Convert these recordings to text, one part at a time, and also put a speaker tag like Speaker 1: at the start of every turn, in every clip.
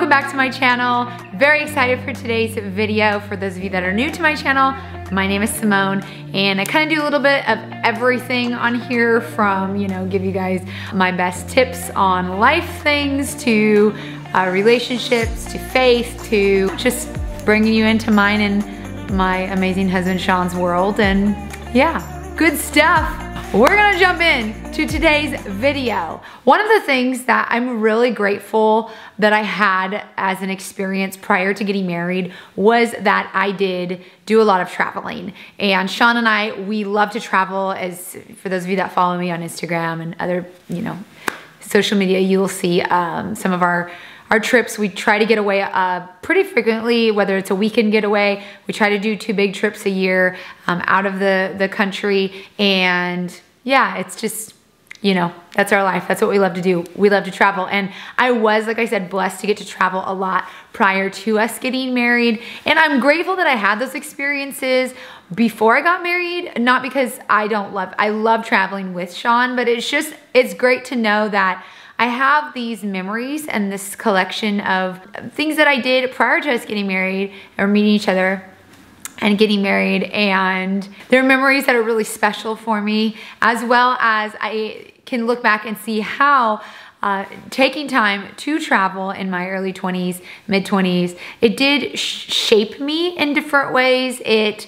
Speaker 1: welcome back to my channel. Very excited for today's video. For those of you that are new to my channel, my name is Simone, and I kind of do a little bit of everything on here, from, you know, give you guys my best tips on life things, to relationships, to faith, to just bringing you into mine and my amazing husband Sean's world. And yeah, good stuff. We're gonna jump in to today's video. One of the things that I'm really grateful that I had as an experience prior to getting married was that I did do a lot of traveling. And Sean and I, we love to travel. As for those of you that follow me on Instagram and other, you know, social media, you will see some of our trips. We try to get away pretty frequently, whether it's a weekend getaway. We try to do 2 big trips a year out of the country. And yeah, it's just, you know, that's our life. That's what we love to do. We love to travel. And I was, like I said, blessed to get to travel a lot prior to us getting married. And I'm grateful that I had those experiences before I got married. Not because I love traveling with Sean, but it's great to know that I have these memories and this collection of things that I did prior to us getting married or meeting each other and getting married. And they're memories that are really special for me, as well as I can look back and see how taking time to travel in my early 20s, mid 20s, it did shape me in different ways. It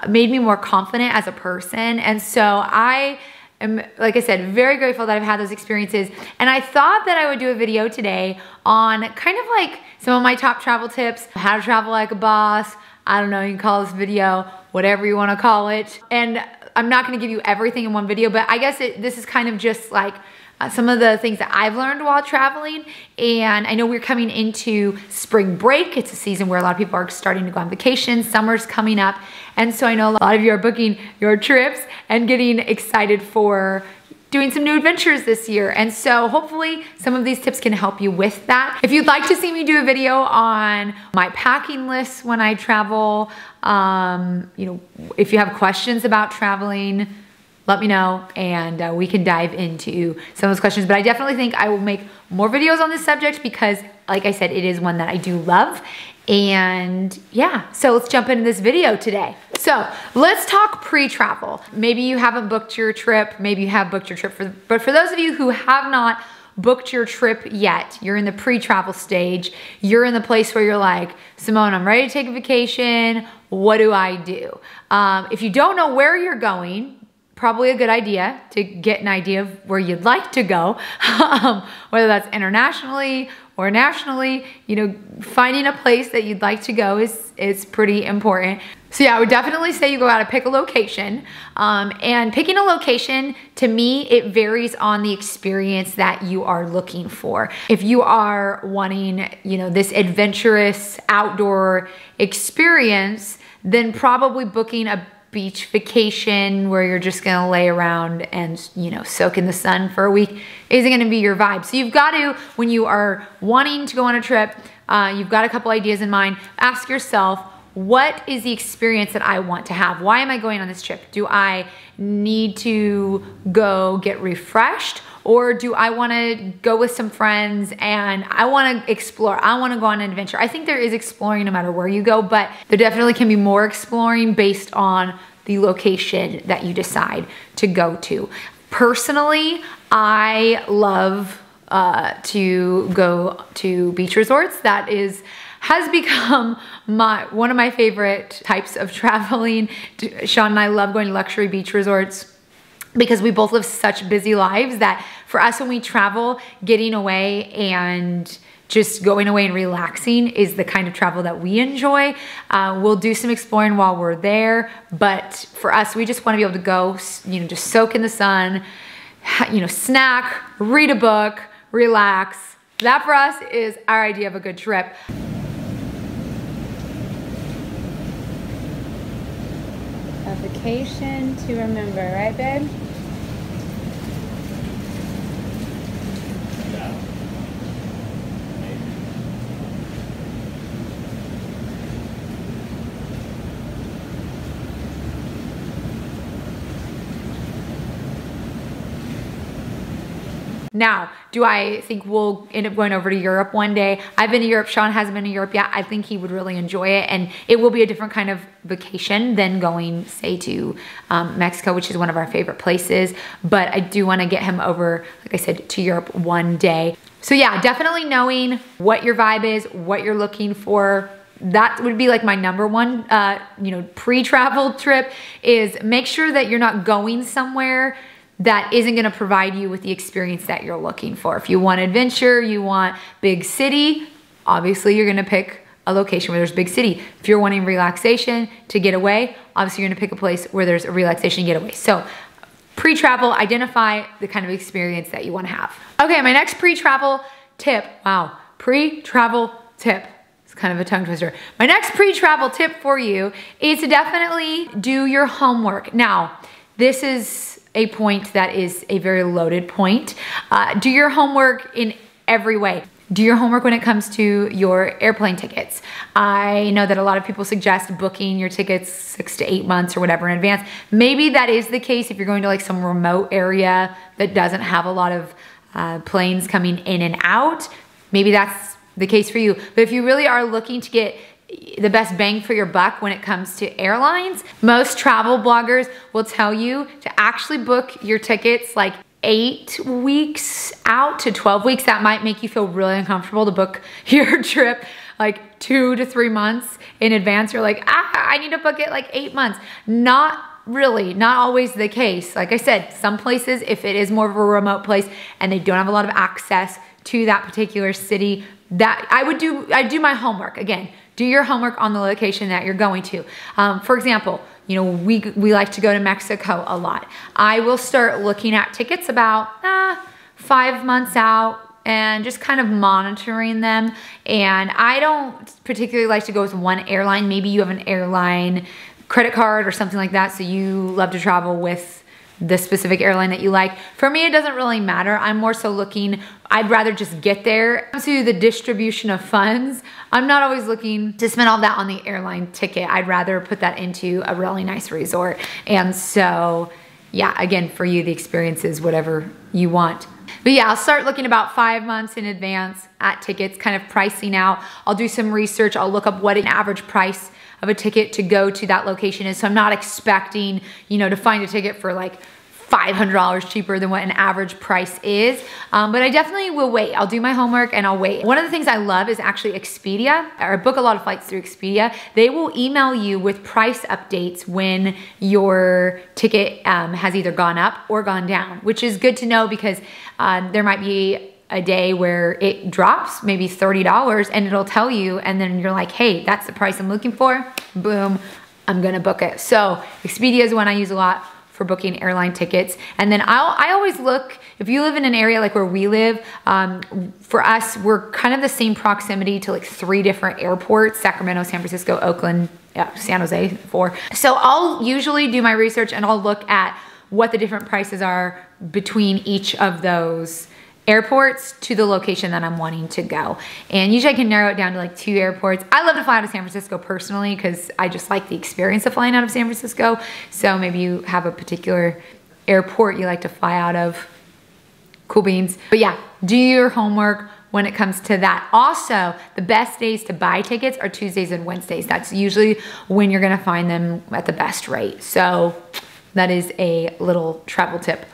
Speaker 1: made me more confident as a person. And so I am, like I said, very grateful that I've had those experiences. And I thought that I would do a video today on kind of like some of my top travel tips, how to travel like a boss. I don't know, you can call this video whatever you want to call it. And I'm not going to give you everything in one video, but I guess this is kind of just like some of the things that I've learned while traveling. And I know we're coming into spring break. It's a season where a lot of people are starting to go on vacation. Summer's coming up. And so I know a lot of you are booking your trips and getting excited for doing some new adventures this year. And so hopefully some of these tips can help you with that. If you'd like to see me do a video on my packing list when I travel, you know, if you have questions about traveling, let me know and we can dive into some of those questions. But I definitely think I will make more videos on this subject because, like I said, it is one that I do love. And yeah, so let's jump into this video today. So let's talk pre-travel. Maybe you haven't booked your trip, maybe you have booked your trip, but for those of you who have not booked your trip yet, you're in the pre-travel stage, you're in the place where you're like, Simone, I'm ready to take a vacation, what do I do? If you don't know where you're going, probably a good idea to get an idea of where you'd like to go, whether that's internationally or nationally. You know, finding a place that you'd like to go is pretty important. So yeah, I would definitely say you go out and pick a location. And picking a location, to me, it varies on the experience that you are looking for. If you are wanting, you know, this adventurous outdoor experience, then probably booking a beach vacation where you're just gonna lay around and, you know, soak in the sun for a week isn't gonna be your vibe. So you've got to, when you are wanting to go on a trip, you've got a couple ideas in mind. Ask yourself, what is the experience that I want to have? Why am I going on this trip? Do I need to go get refreshed? Or do I wanna go with some friends and I wanna explore, I wanna go on an adventure? I think there is exploring no matter where you go, but there definitely can be more exploring based on the location that you decide to go to. Personally, I love to go to beach resorts. That has become one of my favorite types of traveling. Sean and I love going to luxury beach resorts because we both live such busy lives that for us, when we travel, getting away and just going away and relaxing is the kind of travel that we enjoy. We'll do some exploring while we're there, but for us, we just want to be able to go, you know, just soak in the sun, you know, snack, read a book, relax. That for us is our idea of a good trip. A vacation to remember, right, babe? Now, do I think we'll end up going over to Europe one day? I've been to Europe. Sean hasn't been to Europe yet. I think he would really enjoy it, and it will be a different kind of vacation than going, say, to Mexico, which is one of our favorite places. But I do want to get him over, like I said, to Europe one day. So yeah, definitely knowing what your vibe is, what you're looking for. That would be like my number one, pre-travel trip, is make sure that you're not going somewhere that isn't gonna provide you with the experience that you're looking for. If you want adventure, you want big city, obviously you're gonna pick a location where there's big city. If you're wanting relaxation to get away, obviously you're gonna pick a place where there's a relaxation getaway. So pre-travel, identify the kind of experience that you wanna have. Okay, my next pre-travel tip, wow, pre-travel tip. It's kind of a tongue twister. My next pre-travel tip for you is to definitely do your homework. Now, this is a point that is a very loaded point. Do your homework in every way. Do your homework when it comes to your airplane tickets. I know that a lot of people suggest booking your tickets 6 to 8 months or whatever in advance. Maybe that is the case if you're going to like some remote area that doesn't have a lot of planes coming in and out. Maybe that's the case for you. But if you really are looking to get the best bang for your buck when it comes to airlines, most travel bloggers will tell you to actually book your tickets like 8 weeks out to 12 weeks. That might make you feel really uncomfortable to book your trip like 2 to 3 months in advance. You're like, I need to book it like 8 months. Not really, not always the case. Like I said, some places, if it is more of a remote place and they don't have a lot of access to that particular city, that I do my homework. Again, do your homework on the location that you're going to. For example, we like to go to Mexico a lot. I will start looking at tickets about 5 months out and just kind of monitoring them. And I don't particularly like to go with one airline. Maybe you have an airline credit card or something like that, so you love to travel with the specific airline that you like. For me, it doesn't really matter. I'm more so looking, I'd rather just get there. To the distribution of funds, I'm not always looking to spend all that on the airline ticket. I'd rather put that into a really nice resort. And so, yeah, again, for you, the experience is whatever you want. But yeah, I'll start looking about 5 months in advance at tickets, kind of pricing out. I'll do some research. I'll look up what an average price of a ticket to go to that location is. So I'm not expecting, to find a ticket for like $500 cheaper than what an average price is. But I definitely will wait. I'll do my homework and I'll wait. One of the things I love is actually Expedia, or I book a lot of flights through Expedia. They will email you with price updates when your ticket has either gone up or gone down, which is good to know because there might be a day where it drops maybe $30 and it'll tell you, and then you're like, hey, that's the price I'm looking for. Boom, I'm gonna book it. So Expedia is one I use a lot for booking airline tickets. And then I always look, if you live in an area like where we live, for us, we're kind of the same proximity to like 3 different airports: Sacramento, San Francisco, Oakland, San Jose, 4. So I'll usually do my research and I'll look at what the different prices are between each of those airports to the location that I'm wanting to go. And usually I can narrow it down to like 2 airports. I love to fly out of San Francisco personally because I just like the experience of flying out of San Francisco. So maybe you have a particular airport you like to fly out of. Cool beans. But yeah, do your homework when it comes to that. Also, the best days to buy tickets are Tuesdays and Wednesdays. That's usually when you're gonna find them at the best rate. So that is a little travel tip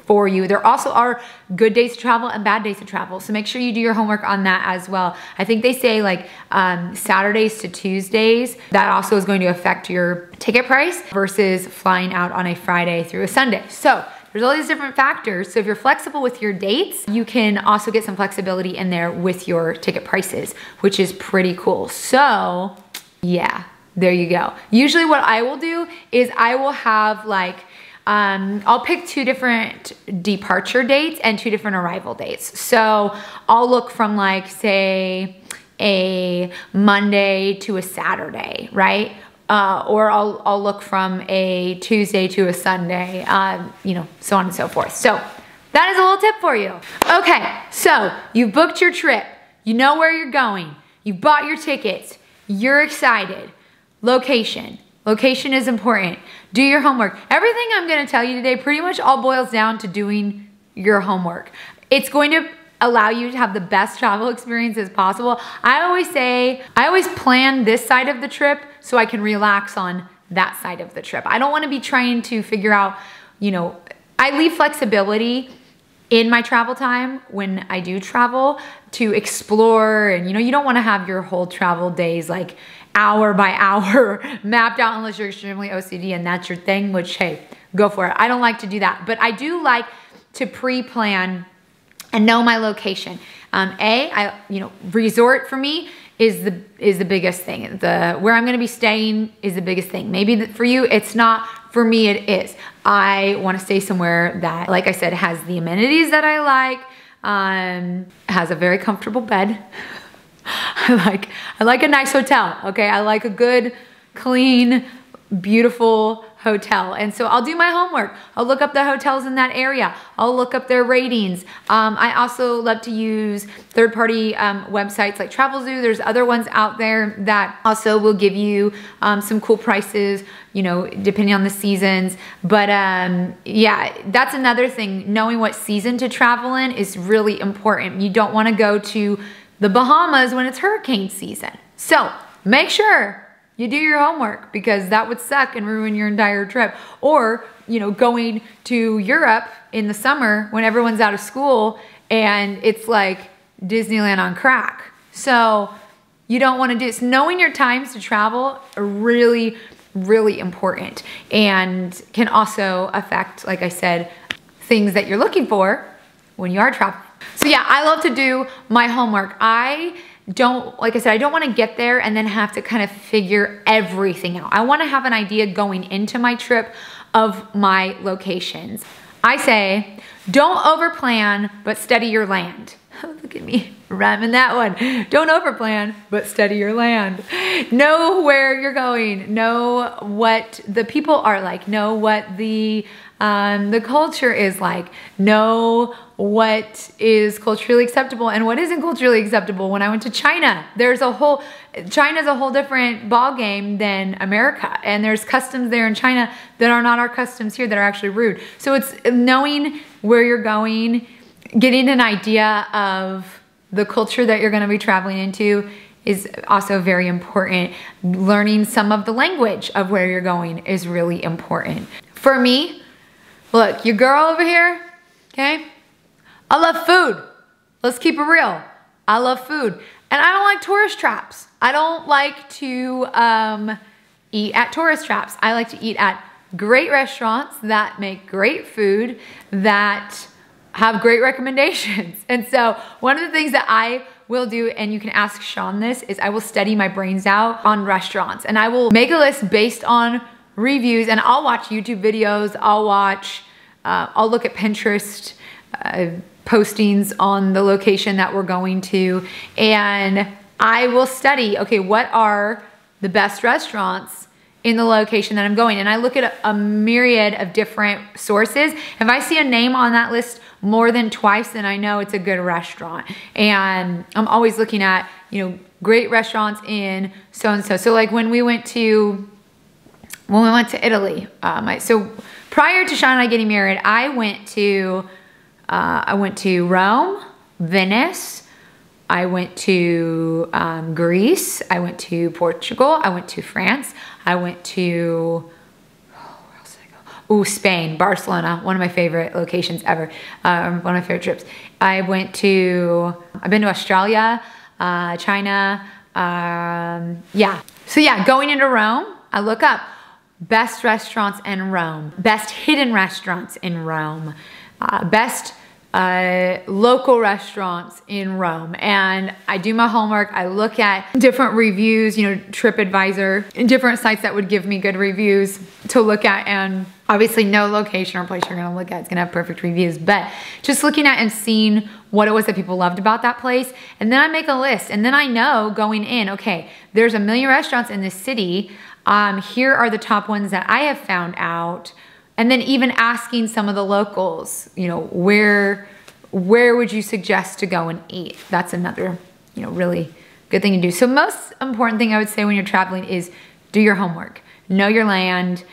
Speaker 1: for you. There also are good days to travel and bad days to travel. So make sure you do your homework on that as well. I think they say like Saturdays to Tuesdays, that also is going to affect your ticket price versus flying out on a Friday through a Sunday. So there's all these different factors. So if you're flexible with your dates, you can also get some flexibility in there with your ticket prices, which is pretty cool. So yeah, there you go. Usually what I will do is I will have like, I'll pick 2 different departure dates and 2 different arrival dates. So I'll look from like, say, a Monday to a Saturday, right? Or I'll look from a Tuesday to a Sunday, so on and so forth. So that is a little tip for you. Okay, so you've booked your trip. You know where you're going. You bought your tickets. You're excited. Location. Location is important. Do your homework. Everything I'm gonna tell you today pretty much all boils down to doing your homework. it's going to allow you to have the best travel experience as possible. I always plan this side of the trip so I can relax on that side of the trip. I don't want to be trying to figure out, you know, I leave flexibility in my travel time when I do travel to explore, and you know, you don't want to have your whole travel days like hour by hour mapped out unless you're extremely OCD and that's your thing, which, hey, go for it. I don't like to do that, but I do like to pre-plan and know my location. You know, resort for me is the biggest thing. Where I'm gonna be staying is the biggest thing. Maybe for you, it's not. For me, it is. I wanna stay somewhere that, like I said, has the amenities that I like, has a very comfortable bed. I like a nice hotel, okay? I like a good, clean, beautiful hotel. And so I'll do my homework. I'll look up the hotels in that area. I'll look up their ratings. I also love to use third-party websites like Travelzoo. There's other ones out there that also will give you some cool prices, you know, depending on the seasons. But yeah, that's another thing. Knowing what season to travel in is really important. You don't want to go to the Bahamas when it's hurricane season. So make sure you do your homework, because that would suck and ruin your entire trip. Or, you know, going to Europe in the summer when everyone's out of school and it's like Disneyland on crack. So you don't want to do this. Knowing your times to travel are really, really important, and can also affect, like I said, things that you're looking for when you are traveling. So yeah, I love to do my homework. Like I said, I don't want to get there and then have to kind of figure everything out. I want to have an idea going into my trip of my locations. I say, don't overplan, but study your land. Oh, look at me rhyming that one. Don't overplan, but study your land. Know where you're going. Know what the people are like. Know what the culture is like. Know what is culturally acceptable and what isn't culturally acceptable. When I went to China, China's a whole different ball game than America. And there's customs there in China that are not our customs here, that are actually rude. So it's knowing where you're going, getting an idea of the culture that you're gonna be traveling into is also very important. Learning some of the language of where you're going is really important. For me, look, your girl over here, okay? I love food. Let's keep it real. I love food. And I don't like tourist traps. I don't like to eat at tourist traps. I like to eat at great restaurants that make great food, that have great recommendations. And so one of the things that I will do, and you can ask Sean this, is I will study my brains out on restaurants. And I will make a list based on reviews, and I'll watch YouTube videos. I'll look at Pinterest postings on the location that we're going to, and I will study, okay, what are the best restaurants in the location that I'm going? And I look at a myriad of different sources. If I see a name on that list more than twice, then I know it's a good restaurant. And I'm always looking at, you know, great restaurants in so-and-so. So like when we went to Italy, so prior to Sean and I getting married, I went to Rome, Venice, I went to Greece, I went to Portugal, I went to France, I went to, where else did I go? Ooh, Spain, Barcelona, one of my favorite locations ever, one of my favorite trips. I've been to Australia, China, yeah. So yeah, going into Rome, I look up best restaurants in Rome, best hidden restaurants in Rome, best local restaurants in Rome. And I do my homework. I look at different reviews, you know, TripAdvisor, and different sites that would give me good reviews to look at. And obviously no location or place you're gonna look at is gonna have perfect reviews, but just looking at and seeing what it was that people loved about that place. And then I make a list, and then I know going in, okay, there's a million restaurants in this city. Here are the top ones that I have found out. And then even asking some of the locals, you know, where would you suggest to go and eat? That's another, you know, really good thing to do. So most important thing I would say when you're traveling is do your homework. Know your land.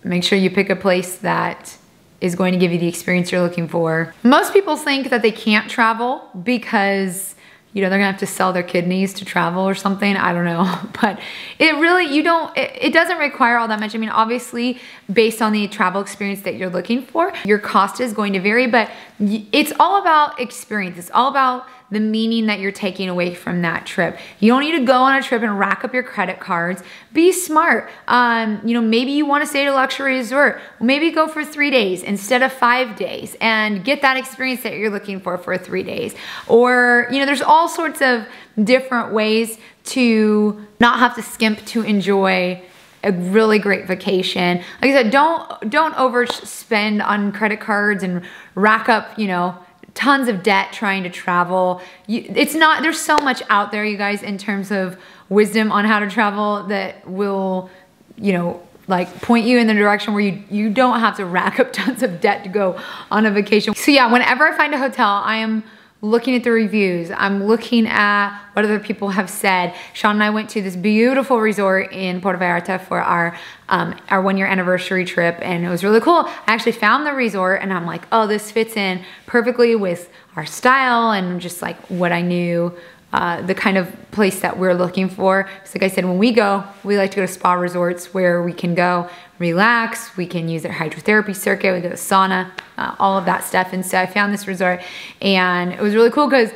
Speaker 1: Make sure you pick a place that is going to give you the experience you're looking for. Most people think that they can't travel because, you know, they're gonna have to sell their kidneys to travel or something. I don't know, but it really, it doesn't require all that much. I mean, obviously, based on the travel experience that you're looking for, your cost is going to vary, but it's all about experience. It's all about the meaning that you're taking away from that trip. You don't need to go on a trip and rack up your credit cards. Be smart. You know, maybe you want to stay at a luxury resort. Maybe go for 3 days instead of 5 days and get that experience that you're looking for 3 days. Or, you know, there's all sorts of different ways to not have to skimp to enjoy a really great vacation. Like I said, don't overspend on credit cards and rack up, you know, tons of debt trying to travel. There's so much out there, you guys, in terms of wisdom on how to travel that will, you know, like point you in the direction where you don't have to rack up tons of debt to go on a vacation. So yeah, whenever I find a hotel, I am looking at the reviews. I'm looking at what other people have said. Sean and I went to this beautiful resort in Puerto Vallarta for our 1-year anniversary trip, and it was really cool. I actually found the resort and I'm like, oh, this fits in perfectly with our style and just like what I knew, the kind of place that we're looking for. So like I said, when we go, we like to go to spa resorts where we can go relax, we can use their hydrotherapy circuit, we go to sauna, all of that stuff. And so I found this resort and it was really cool because,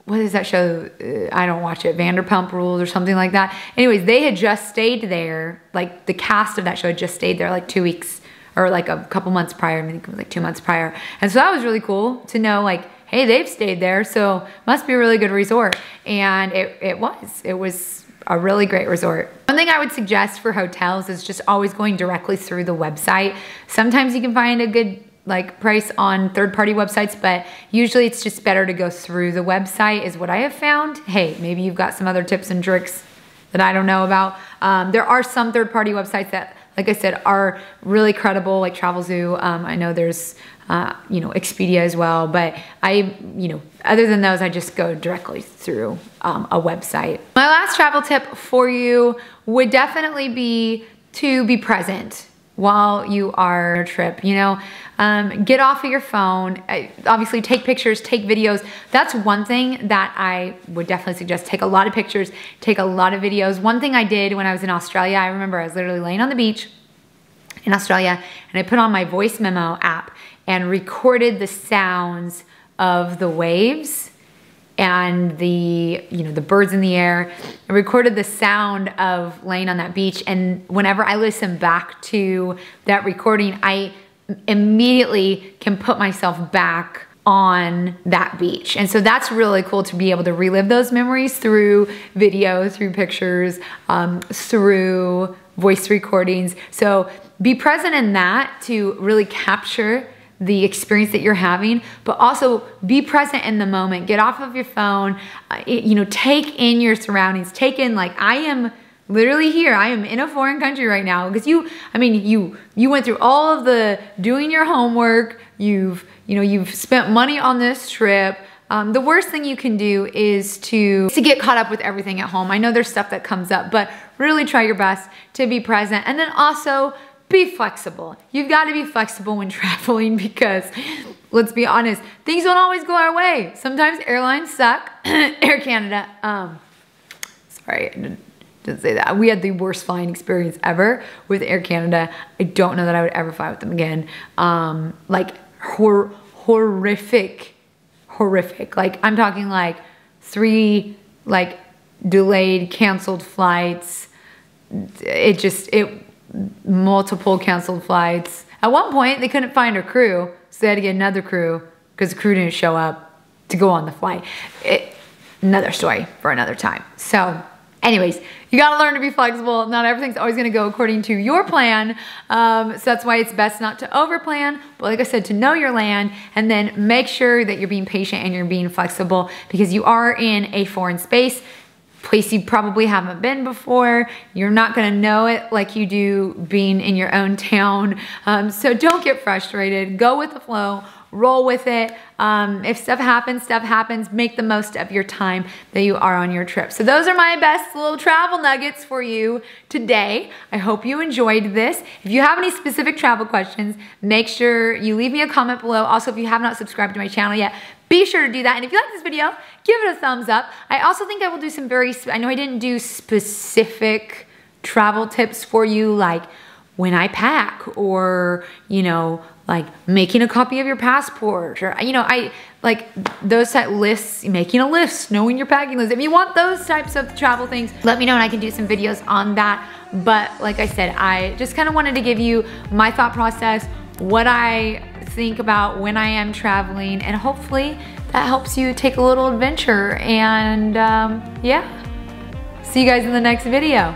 Speaker 1: what is that show? I don't watch it, Vanderpump Rules or something like that. Anyways, they had just stayed there, like the cast of that show had just stayed there like 2 weeks or like a couple months prior, I think it was like 2 months prior. And so that was really cool to know, like, hey, they've stayed there, so must be a really good resort. And it was a really great resort. One thing I would suggest for hotels is just always going directly through the website. Sometimes you can find a good like price on third-party websites, but usually it's just better to go through the website is what I have found. Hey, maybe you've got some other tips and tricks that I don't know about. There are some third-party websites that, like I said, are really credible, like Travelzoo. I know there's you know, Expedia as well, but you know, other than those, I just go directly through a website. My last travel tip for you would definitely be to be present while you are on a trip. You know, get off of your phone. Obviously, take pictures, take videos. That's one thing that I would definitely suggest. Take a lot of pictures, take a lot of videos. One thing I did when I was in Australia, I remember I was literally laying on the beach in Australia, and I put on my voice memo app and recorded the sounds of the waves and the, you know, the birds in the air. I recorded the sound of laying on that beach, and whenever I listen back to that recording, I immediately can put myself back on that beach. And so that's really cool to be able to relive those memories through video, through pictures, through voice recordings. So be present in that to really capture the experience that you're having, but also be present in the moment. Get off of your phone, you know, take in your surroundings, take in, like, I am literally here. I am in a foreign country right now because you went through all of the doing your homework. You've spent money on this trip. The worst thing you can do is to get caught up with everything at home. I know there's stuff that comes up, but really try your best to be present. And then also be flexible. You've got to be flexible when traveling because, let's be honest, things don't always go our way. Sometimes airlines suck. Air Canada, sorry, I didn't say that. We had the worst flying experience ever with Air Canada. I don't know that I would ever fly with them again. Like horrific. Like, I'm talking like 3 like delayed, canceled flights. Multiple canceled flights. At one point, they couldn't find a crew, so they had to get another crew because the crew didn't show up to go on the flight. Another story for another time. So anyways, you gotta learn to be flexible. Not everything's always gonna go according to your plan. So that's why it's best not to overplan, but like I said, to know your land and then make sure that you're being patient and you're being flexible because you are in a foreign space. place you probably haven't been before. You're not gonna know it like you do being in your own town. So don't get frustrated, go with the flow, roll with it. If stuff happens, make the most of your time that you are on your trip. So those are my best little travel nuggets for you today. I hope you enjoyed this. If you have any specific travel questions, make sure you leave me a comment below. Also, if you have not subscribed to my channel yet, be sure to do that. And if you like this video, give it a thumbs up. I also think I will do some I know I didn't do specific travel tips for you, like when I pack, or, you know, like making a copy of your passport, or, you know, I like those type lists, making a list, knowing your packing list. If you want those types of travel things, let me know and I can do some videos on that. But like I said, I just kind of wanted to give you my thought process, what I think about when I am traveling, and hopefully that helps you take a little adventure. And yeah, see you guys in the next video.